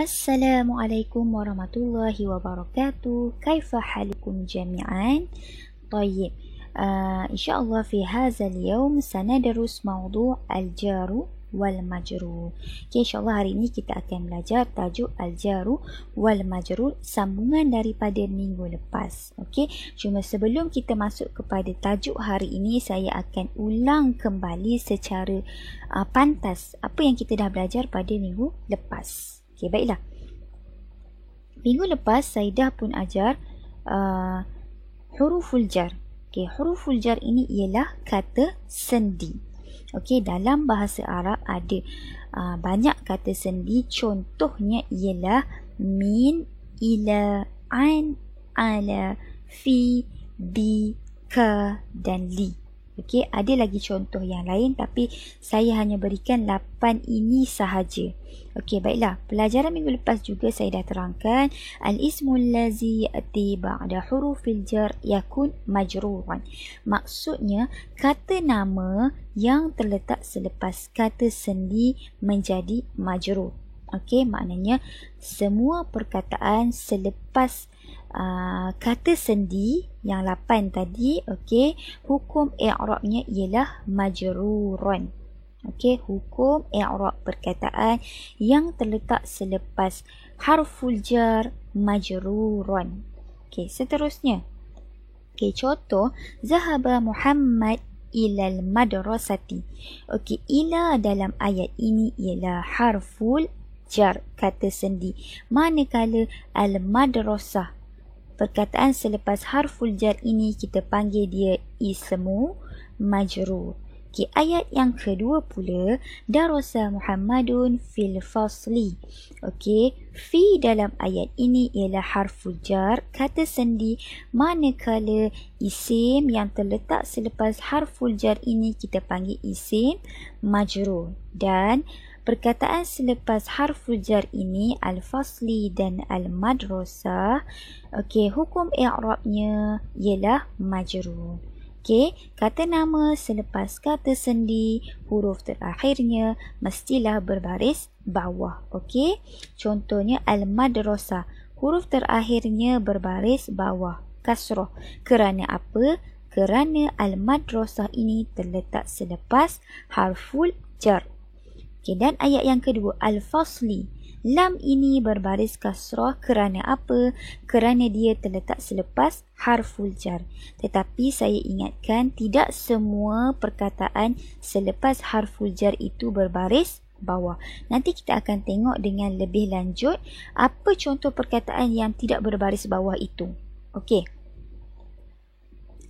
Assalamualaikum warahmatullahi wabarakatuh. Kaifa halukum jami'an? طيب إن شاء الله في هذا اليوم سندرس موضوع الجار والمجرور. Okay, InsyaAllah hari ini kita akan belajar tajuk al-jaru wal majrur, sambungan daripada minggu lepas. Okay, cuma sebelum kita masuk kepada tajuk hari ini, saya akan ulang kembali secara pantas apa yang kita dah belajar pada minggu lepas. Okay, baiklah. Minggu lepas saya dah pun ajar huruful jar. Okay, huruful jar ini ialah kata sendi. Okay, dalam bahasa Arab ada banyak kata sendi. Contohnya ialah min, ila, an, ala, fi, bi, ka dan li. Okay, ada lagi contoh yang lain tapi saya hanya berikan 8 ini sahaja. Okey, baiklah. Pelajaran minggu lepas juga saya dah terangkan al-ismul lazi ya'ti ba'da hurufil jar yakun majruran. Maksudnya kata nama yang terletak selepas kata sendi menjadi majrur. Okey, maknanya semua perkataan selepas kata sendi yang 8 tadi, okey, hukum i'rabnya ialah majruran. Okey, hukum i'rab perkataan yang terletak selepas harful jar majruran. Okey, seterusnya. Okey, contoh zahaba Muhammad ilal madrasati. Okey, ila dalam ayat ini ialah harful jar, kata sendi. Manakala al-madrasah, perkataan selepas harful jar ini kita panggil dia ismu majrur. Okay, ayat yang kedua pula, darasa Muhammadun fil fasli. Okey, fi dalam ayat ini ialah harful jar, kata sendi. Manakala isim yang terletak selepas harful jar ini kita panggil isim majrur. Dan perkataan selepas harful jar ini al-fasli dan al-madrasah, okey, hukum i'rabnya ialah majrur. Okey, kata nama selepas kata sendi, huruf terakhirnya mestilah berbaris bawah. Okey, contohnya al-madrasah, huruf terakhirnya berbaris bawah, kasrah. Kerana apa? Kerana al-madrasah ini terletak selepas harful jar. Okay, dan ayat yang kedua, al-fasli. Lam ini berbaris kasrah kerana apa? Kerana dia terletak selepas harful jar. Tetapi saya ingatkan, tidak semua perkataan selepas harful jar itu berbaris bawah. Nanti kita akan tengok dengan lebih lanjut apa contoh perkataan yang tidak berbaris bawah itu. Okey.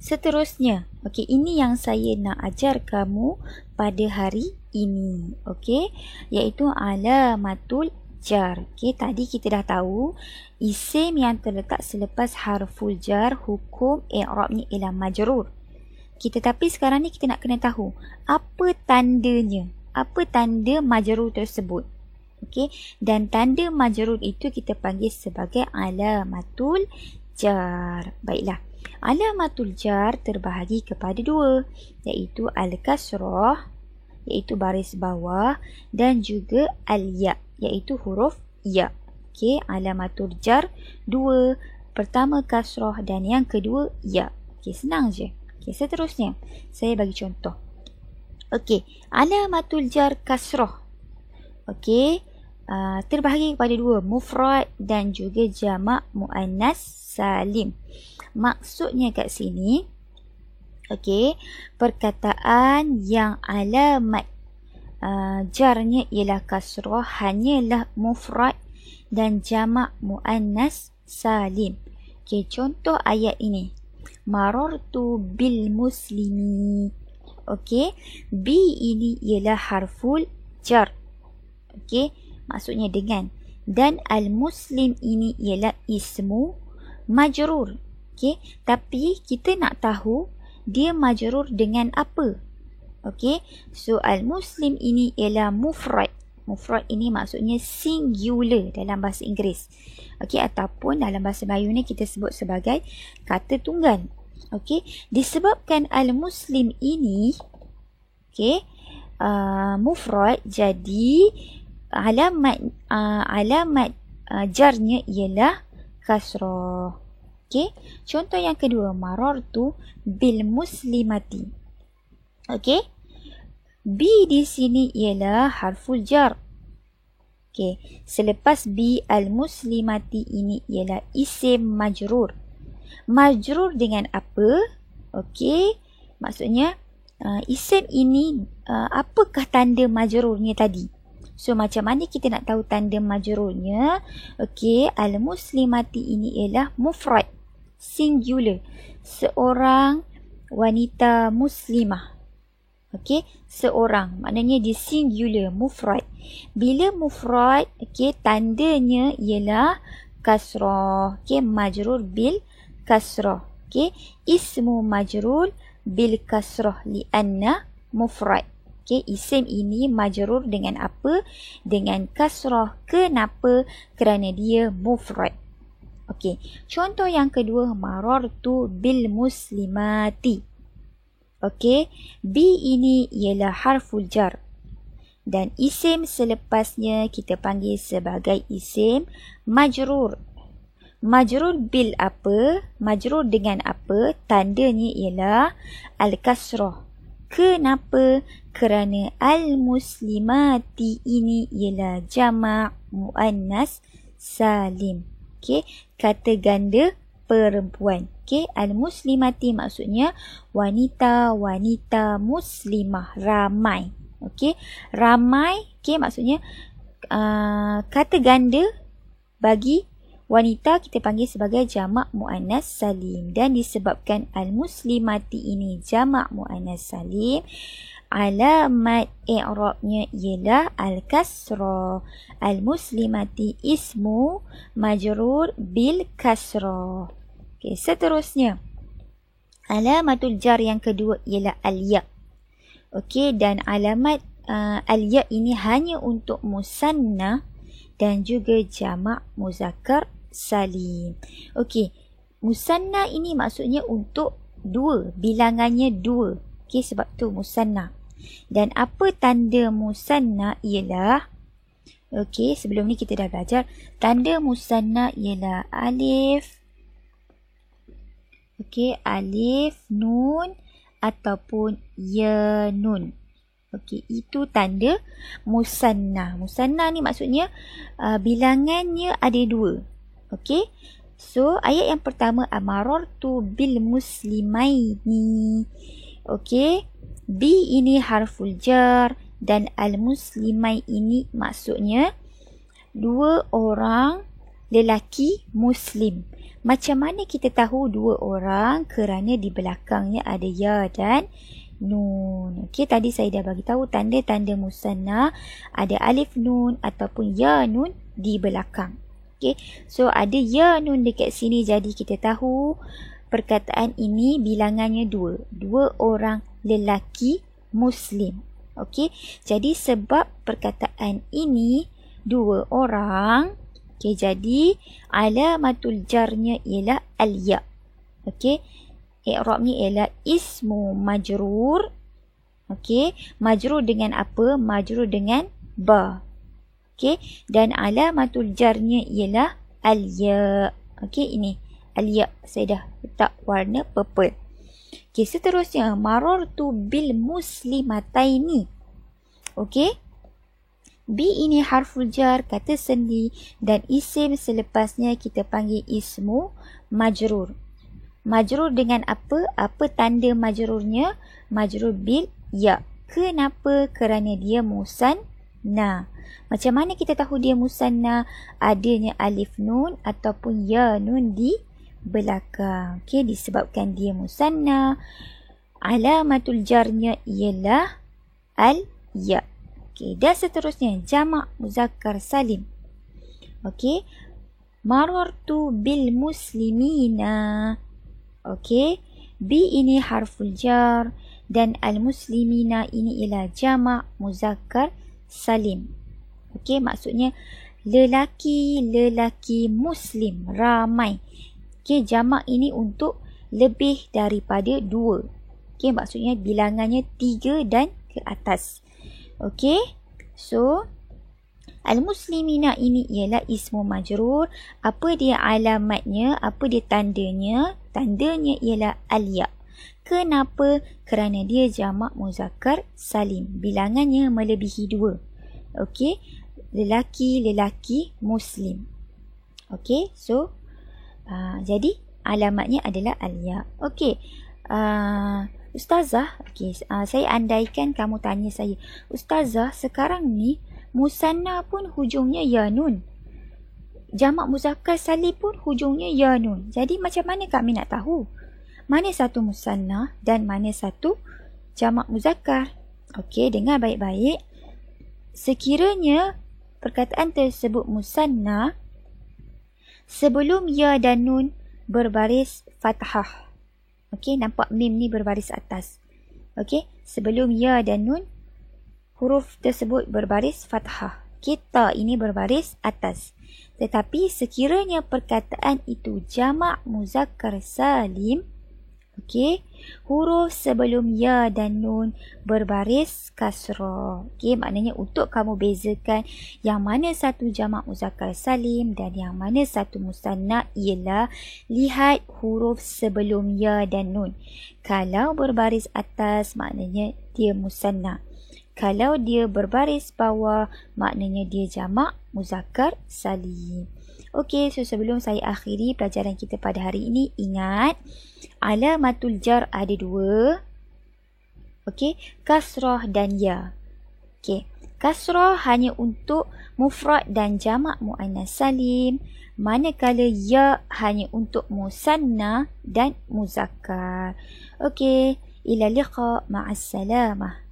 Seterusnya, okey, ini yang saya nak ajar kamu pada hari ini, okey, iaitu alamatul jar. Okey, tadi kita dah tahu isim yang terletak selepas harful jar hukum i'rabnya ialah majrur. Tetapi sekarang ni kita nak kena tahu apa tandanya, apa tanda majrur tersebut. Okey, dan tanda majrur itu kita panggil sebagai alamatul jar. Baiklah. Alamatul jar terbahagi kepada dua, iaitu al-kasrah, iaitu baris bawah, dan juga al-ya, iaitu huruf ya. Okey, alamatul jar dua, pertama kasrah dan yang kedua ya. Okey, senang je. Okey, seterusnya saya bagi contoh. Okey, alamatul jar kasrah. Okey, terbahagi kepada dua, mufrad dan juga jamak muannas salim. Maksudnya kat sini, okey, perkataan yang alamat jarnya ialah kasrah hanyalah mufrad dan jamak muannas salim. Okey, contoh ayat ini, marartu bil muslimi. Okey, bi ini ialah harful jar. Okey, maksudnya dengan, dan al-muslim ini ialah ismu majrur. Okey, tapi kita nak tahu dia majrur dengan apa. Okey, so al-muslim ini ialah mufrad. Mufrad ini maksudnya singular dalam bahasa Inggeris. Okey, ataupun dalam bahasa Melayu ni kita sebut sebagai kata tunggal. Okey, disebabkan al-muslim ini, okey, mufrad, jadi alamat jarnya ialah kasrah. Okey, contoh yang kedua, marartu bil muslimati. Okey, bi di sini ialah harful jar. Okey, selepas bi, al muslimati ini ialah isim majrur. Majrur dengan apa? Okey, maksudnya isim ini apakah tanda majrurnya tadi? So, macam mana kita nak tahu tanda majrurnya? Okey, al muslimati ini ialah mufrad, singular, seorang wanita muslimah. Okey, seorang, maknanya dia singular, mufrad. Bila mufrad, okey, tandanya ialah kasrah. Okey, majrur bil kasrah. Okey, ismu majrur bil kasrah lianna mufrad. Okey, isim ini majrur dengan apa? Dengan kasrah. Kenapa? Kerana dia mufrad. Okey, contoh yang kedua, marartu bil muslimati. Okey, bi ini ialah harful jar dan isim selepasnya kita panggil sebagai isim majrur. Majrur bil apa? Majrur dengan apa? Tandanya ialah al-kasrah. Kenapa? Kerana al-muslimati ini ialah jamak muannas salim. Okey, kata ganda perempuan. Okey, al-muslimati maksudnya wanita-wanita muslimah, ramai. Okey, ramai. Okey, maksudnya kata ganda bagi wanita kita panggil sebagai jamak muannas salim, dan disebabkan al-muslimati ini jamak muannas salim, alamat i'rabnya ialah al-kasrah. Al-muslimati ismu majrur bil kasrah. Okey, seterusnya alamatul jar yang kedua ialah al-ya. Okey, dan alamat al-ya ini hanya untuk musanna dan juga jamak muzakkar salim. Okey, musanna ini maksudnya untuk dua, bilangannya dua. Okey, sebab tu musanna. Dan apa tanda musanna ialah, okey, sebelum ni kita dah belajar, tanda musanna ialah alif, okey, alif, nun ataupun ya nun. Okey, itu tanda musanna. Musanna ni maksudnya bilangannya ada dua. Okey, so ayat yang pertama, amarartu bil muslimaini. Okey, bi ini harful jar dan al-muslimai ini maksudnya dua orang lelaki muslim. Macam mana kita tahu dua orang? Kerana di belakangnya ada ya dan nun. Okey, tadi saya dah bagi tahu tanda-tanda musanna ada alif nun ataupun ya nun di belakang. Okey, so ada ya nun dekat sini, jadi kita tahu perkataan ini bilangannya dua. Dua orang lelaki muslim. Okey, jadi sebab perkataan ini dua orang, okey, jadi alamatul jarnya ialah al-ya. Okey, i'rabnya ialah ismu majrur. Okey, majrur dengan apa? Majrur dengan ba. Okey, dan alamatul jarnya ialah al-ya. Okey, ini al-ya. Saya dah letak warna purple. Okey, seterusnya marartu bil muslimataini. Okey, bi ini harful jar, kata sendi, dan isim selepasnya kita panggil ismu majrur. Majrur dengan apa? Apa tanda majrurnya? Majrur bil ya. Kenapa? Kerana dia musanna. Macam mana kita tahu dia musanna? Adanya alif nun ataupun ya nun di belakang. Okey, disebabkan dia musanna, alamatul jarnya ialah al-ya. Okey, dan seterusnya jamak muzakkar salim. Okey, marartu bil muslimina. Okey, bi ini harful jar dan al-muslimina ini ialah jamak muzakkar salim. Okey, maksudnya lelaki-lelaki muslim, ramai. Okey, jamak ini untuk lebih daripada dua. Okey, maksudnya bilangannya 3 dan ke atas. Okey, so Al-muslimina ini ialah ismu majrur. Apa dia alamatnya? Apa dia tandanya? Tandanya ialah al-ya. Kenapa? Kerana dia jamak muzakkar salim. Bilangannya melebihi 2. Okey. Lelaki-lelaki muslim. Okey. So, jadi alamatnya adalah al-ya. Okey. Ustazah, saya andaikan kamu tanya saya, Ustazah, sekarang ni musanna pun hujungnya ya nun. Jamak muzakkar salim pun hujungnya ya nun. Jadi macam mana kami nak tahu mana satu musanna dan mana satu jamak muzakkar? Okey, dengar baik-baik. Sekiranya perkataan tersebut musanna, sebelum ya dan nun berbaris fathah. Okey, nampak mim ni berbaris atas. Okey, sebelum ya dan nun huruf tersebut berbaris fathah. Kita ini berbaris atas. Tetapi sekiranya perkataan itu jamak muzakkar salim, okey, huruf sebelum ya dan nun berbaris kasrah. Okey, maknanya untuk kamu bezakan yang mana satu jamak muzakkar salim dan yang mana satu musanna ialah lihat huruf sebelum ya dan nun. Kalau berbaris atas maknanya dia musanna. Kalau dia berbaris bawah, maknanya dia jamak muzakkar salim. Okey, so sebelum saya akhiri pelajaran kita pada hari ini, ingat alamatul jar ada 2. Okey, kasrah dan ya. Okey, kasrah hanya untuk mufrad dan jamak muannas salim, manakala ya hanya untuk musanna dan muzakkar. Okey, ila liqa, ma'as salamah.